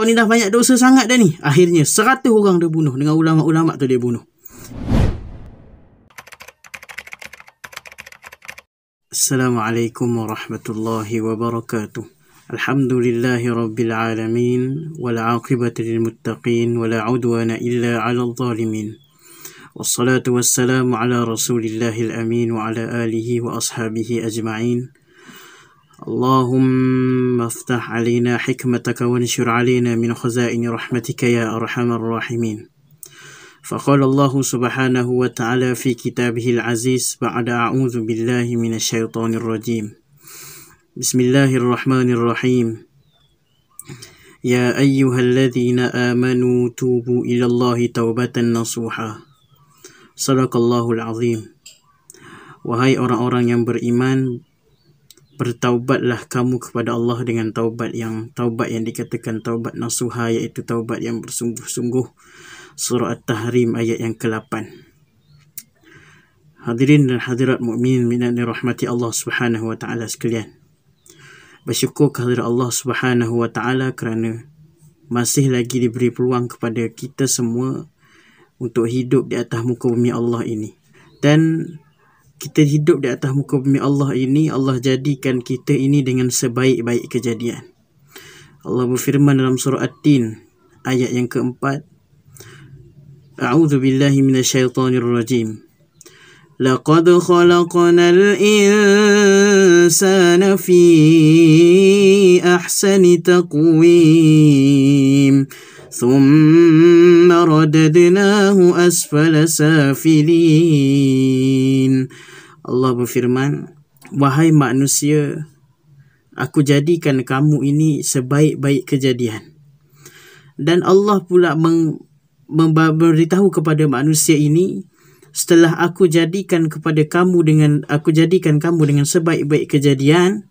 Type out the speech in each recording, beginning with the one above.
Kau ni dah banyak dosa sangat dah ni. Akhirnya 100 orang dia bunuh. Dengan ulama-ulama tu dia bunuh. Assalamualaikum warahmatullahi wabarakatuh. Alhamdulillahi rabbil alamin. Wal aqibatu lil muttaqin. Wala udwana illa ala zalimin. Wassalatu wassalamu ala rasulillahil amin. Wa ala alihi wa ashabihi ajma'in. اللهم افتح علينا حكمتك وانشر علينا من خزائن رحمتك يا أرحم الراحمين. فقال الله سبحانه وتعالى في كتابه العزيز بعد أعوذ بالله من الشيطان الرجيم. بسم الله الرحمن الرحيم. يا أيها الذين آمنوا توبوا إلى الله توبة نصوحا. صدق الله العظيم. Wahai orang-orang yang beriman, bertaubatlah kamu kepada Allah dengan taubat yang dikatakan taubat nasuha, iaitu taubat yang bersungguh-sungguh. Surah At-Tahrim ayat yang ke-8. Hadirin dan hadirat mukminin yang dirahmati Allah Subhanahu wa taala sekalian. Bersyukur kehadirat Allah Subhanahu wa taala kerana masih lagi diberi peluang kepada kita semua untuk hidup di atas muka bumi Allah ini. Dan kita hidup di atas muka bumi Allah ini, Allah jadikan kita ini dengan sebaik-baik kejadian. Allah berfirman dalam surah At-Tin ayat yang ke-4. A'udzu billahi minasyaitonir rajim. Laqad khalaqnal insana fi ahsani taqwim. Thumma radadnahu asfala safilin. Allah berfirman, wahai manusia, aku jadikan kamu ini sebaik-baik kejadian. Dan Allah pula memberitahu kepada manusia ini, setelah aku jadikan kamu dengan sebaik-baik kejadian,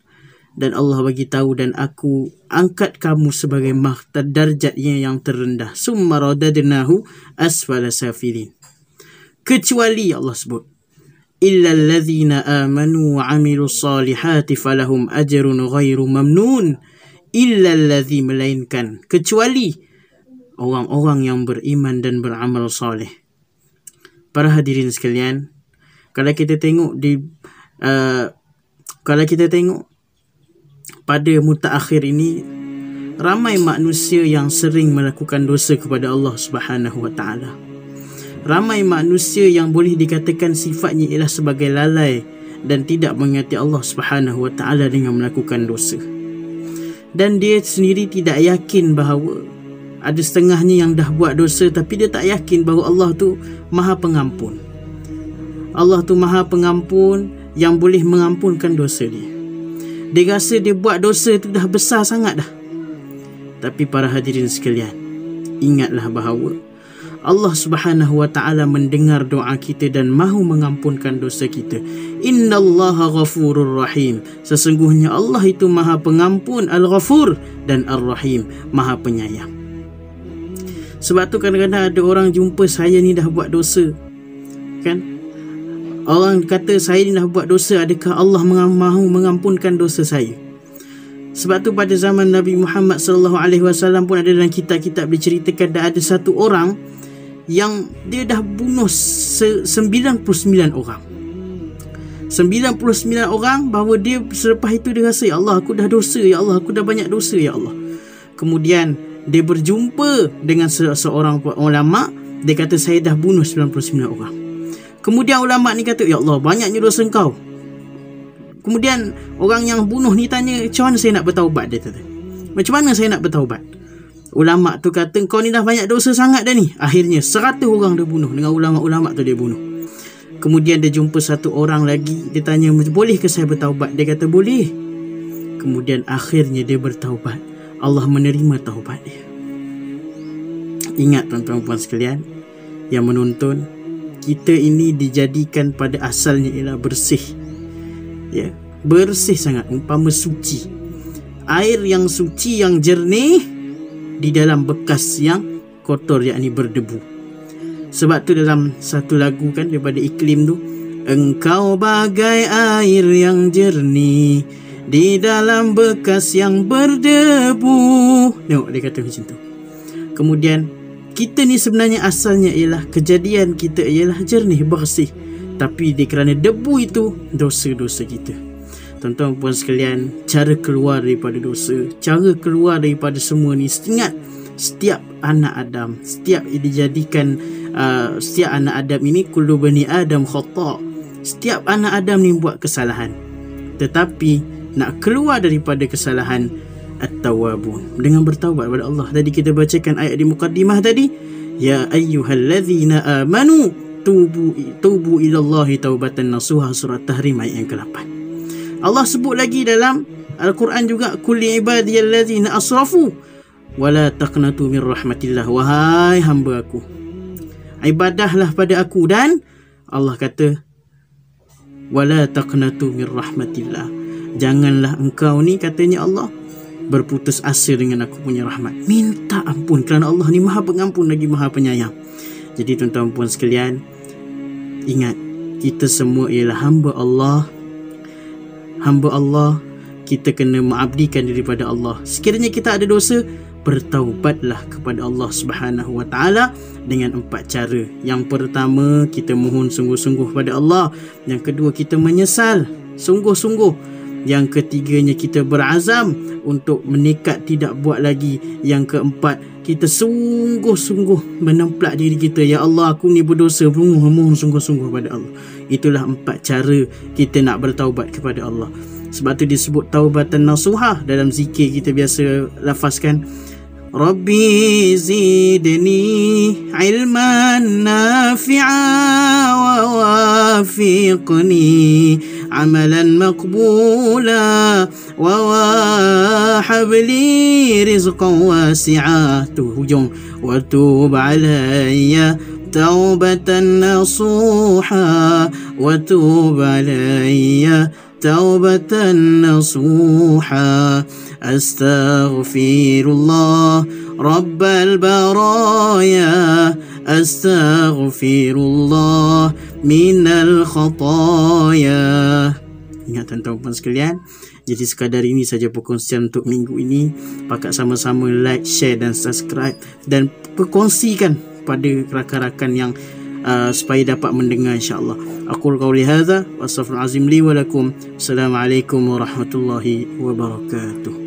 dan Allah bagi tahu, dan aku angkat kamu sebagai darjatnya yang terendah. Summa radadnahu asfala safilin. Kecuali Allah sebut, illa allazina amanu wa amilus salihati falahum ajrun ghairu mamnun. Illa allazi, melainkan, kecuali orang-orang yang beriman dan beramal soleh. Para hadirin sekalian, kalau kita tengok pada mutaakhir ini, ramai manusia yang sering melakukan dosa kepada Allah Subhanahu wa taala. Ramai manusia yang boleh dikatakan sifatnya ialah sebagai lalai dan tidak mengingati Allah Subhanahu wa taala dengan melakukan dosa. Dan dia sendiri tidak yakin bahawa ada setengahnya yang dah buat dosa, tapi dia tak yakin bahawa Allah tu Maha Pengampun. Allah tu Maha Pengampun yang boleh mengampunkan dosa dia. Dia rasa dia buat dosa tu dah besar sangat dah. Tapi para hadirin sekalian, ingatlah bahawa Allah Subhanahu wa taala mendengar doa kita dan mahu mengampunkan dosa kita. Innallaha ghafurur rahim. Sesungguhnya Allah itu Maha Pengampun, Al-Ghafur, dan Ar-Rahim, Maha Penyayang. Sebab tu kadang-kadang ada orang jumpa saya ni dah buat dosa, kan? Orang kata saya ni dah buat dosa, adakah Allah mahu mengampunkan dosa saya? Sebab tu pada zaman Nabi Muhammad SAW pun ada dalam kitab-kitab diceritakan, ada satu orang yang dia dah bunuh 99 orang. 99 orang, bahawa dia selepas itu dia rasa, ya Allah, aku dah dosa, ya Allah, aku dah banyak dosa, ya Allah. Kemudian dia berjumpa dengan seorang ulama, dia kata saya dah bunuh 99 orang. Kemudian ulama ni kata, ya Allah, banyaknya dosa engkau. Kemudian orang yang bunuh ni tanya, macam mana saya nak bertaubat? Dia kata, macam mana saya nak bertaubat? Ulama tu kata, kau ni dah banyak dosa sangat dah ni. Akhirnya 100 orang dia bunuh. Dengan ulama-ulama tu dia bunuh. Kemudian dia jumpa satu orang lagi, dia tanya, bolehkah saya bertaubat? Dia kata boleh. Kemudian akhirnya dia bertaubat. Allah menerima taubat dia. Ingat tuan-tuan puan sekalian yang menonton, kita ini dijadikan pada asalnya ialah bersih. Ya, bersih sangat, umpama suci. Air yang suci, yang jernih di dalam bekas yang kotor, yakni berdebu. Sebab tu dalam satu lagu kan daripada Iklim tu, engkau bagai air yang jernih di dalam bekas yang berdebu. Tengok dia kata macam tu. Kemudian kita ni sebenarnya asalnya ialah kejadian kita ialah jernih, bersih, tapi kerana debu itu dosa-dosa kita. Tuan-tuan puan sekalian, cara keluar daripada dosa, cara keluar daripada semua ni, ingat setiap anak Adam, setiap dijadikan setiap anak Adam ini kullu bani Adam khata'. Setiap anak Adam ni buat kesalahan, tetapi nak keluar daripada kesalahan at-tawwabun, dengan bertaubat kepada Allah. Tadi kita bacakan ayat di mukaddimah tadi, ya ayyuhallazina amanu tubu ilallahi taubatan nasuha, surat Tahrim ayat yang ke-8. Allah sebut lagi dalam Al-Quran juga, kulli ibadiyallazina asrafu wala taqnatu min rahmatillah, wahai hamba aku, ibadahlah pada aku. Dan Allah kata wala taqnatu min rahmatillah, janganlah engkau ni, katanya Allah, berputus asa dengan aku punya rahmat. Minta ampun, kerana Allah ni maha pengampun lagi maha penyayang. Jadi tuan-tuan puan sekalian, ingat kita semua ialah hamba Allah. Hamba Allah, kita kena mengabdikan daripada Allah. Sekiranya kita ada dosa, bertaubatlah kepada Allah Subhanahu wa taala dengan 4 cara. Yang pertama, kita mohon sungguh-sungguh pada Allah. Yang kedua, kita menyesal sungguh-sungguh. Yang ketiganya, kita berazam untuk menekat tidak buat lagi. Yang keempat, kita sungguh-sungguh menemplak diri kita, ya Allah, aku ni berdosa, mohon sungguh-sungguh pada Allah. Itulah 4 cara kita nak bertaubat kepada Allah. Sebab tu disebut taubatan nasuha. Dalam zikir kita biasa lafazkan, Rabbi zidni ilman nafi'a wa wafiqni amalan maqbula wa wahabli rizqan wasi'a. Tu hujung, wa tub alayya taubatan nasuha wa tub alayya taubatan nasuha astaghfirullah rabbal baraya astaghfirullah minal khataya. Ingat tuan-tuan sekalian, jadi sekadar ini saja perkongsian untuk minggu ini. Pakat sama-sama like, share dan subscribe, dan perkongsikan pada rakan-rakan yang supaya dapat mendengar, insya-Allah. Aqul qawli hadza wa astaghfirullahalazim li wa lakum. Assalamualaikum warahmatullahi wabarakatuh.